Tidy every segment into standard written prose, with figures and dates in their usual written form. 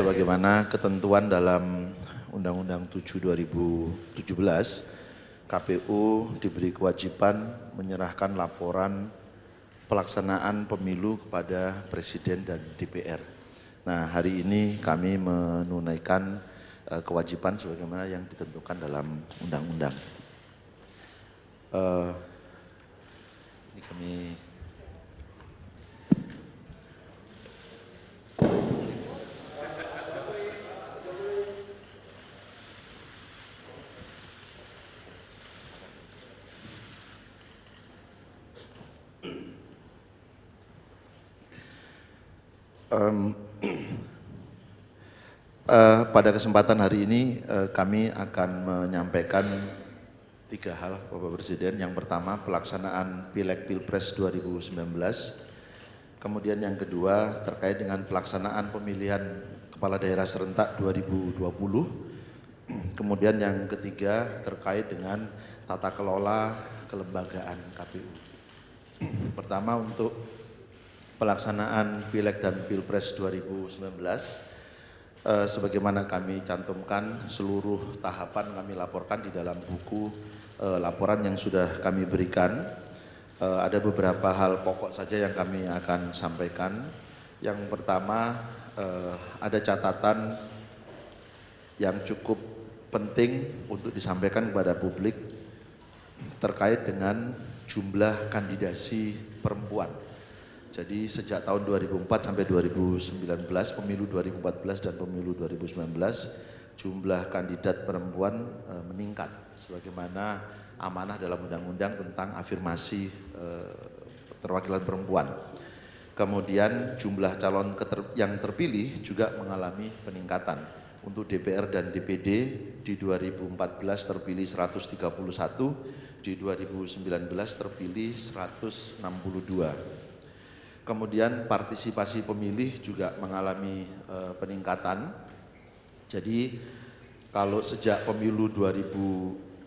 sebagaimana ketentuan dalam Undang-Undang 7 2017, KPU diberi kewajiban menyerahkan laporan pelaksanaan pemilu kepada Presiden dan DPR. Nah, hari ini kami menunaikan kewajiban sebagaimana yang ditentukan dalam undang-undang. Ini kami pada kesempatan hari ini kami akan menyampaikan 3 hal, Bapak Presiden. Yang pertama, pelaksanaan Pileg Pilpres 2019. Kemudian yang kedua, terkait dengan pelaksanaan pemilihan kepala daerah serentak 2020. Kemudian yang ketiga, terkait dengan tata kelola kelembagaan KPU. Pertama, untuk pelaksanaan Pileg dan Pilpres 2019, sebagaimana kami cantumkan seluruh tahapan kami laporkan di dalam buku laporan yang sudah kami berikan. Ada beberapa hal pokok saja yang kami akan sampaikan. Yang pertama, ada catatan yang cukup penting untuk disampaikan kepada publik terkait dengan jumlah kandidasi perempuan. Jadi sejak tahun 2004 sampai 2019, pemilu 2014 dan pemilu 2019, jumlah kandidat perempuan meningkat sebagaimana amanah dalam undang-undang tentang afirmasi keterwakilan perempuan. Kemudian jumlah calon yang terpilih juga mengalami peningkatan. Untuk DPR dan DPD di 2014 terpilih 131, di 2019 terpilih 162. Kemudian partisipasi pemilih juga mengalami peningkatan. Jadi kalau sejak pemilu 99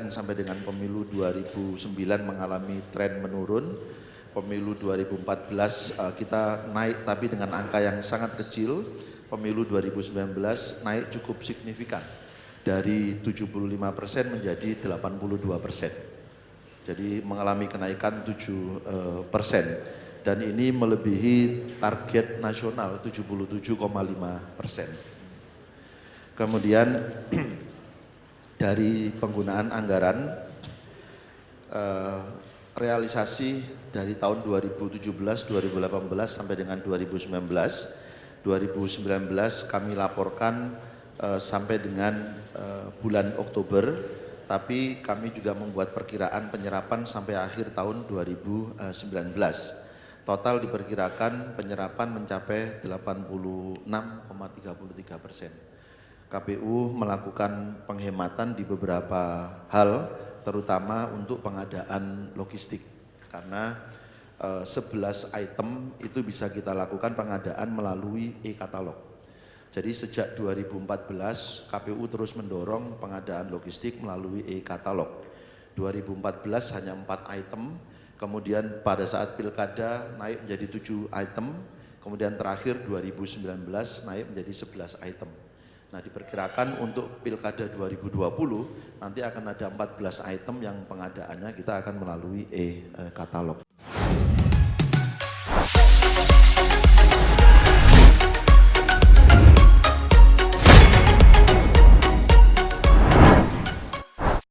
sampai dengan pemilu 2009 mengalami tren menurun. Pemilu 2014 kita naik tapi dengan angka yang sangat kecil. Pemilu 2019 naik cukup signifikan dari 75% menjadi 82%. Jadi mengalami kenaikan 7%, dan ini melebihi target nasional 77,5%. Kemudian dari penggunaan anggaran, realisasi dari tahun 2017, 2018 sampai dengan 2019 kami laporkan sampai dengan bulan Oktober. Tapi kami juga membuat perkiraan penyerapan sampai akhir tahun 2019. Total diperkirakan penyerapan mencapai 86,33%. KPU melakukan penghematan di beberapa hal, terutama untuk pengadaan logistik. Karena 11 item itu bisa kita lakukan pengadaan melalui e-katalog. Jadi sejak 2014 KPU terus mendorong pengadaan logistik melalui e-katalog. 2014 hanya 4 item, kemudian pada saat pilkada naik menjadi 7 item, kemudian terakhir 2019 naik menjadi 11 item. Nah, diperkirakan untuk pilkada 2020 nanti akan ada 14 item yang pengadaannya kita akan melalui e-katalog.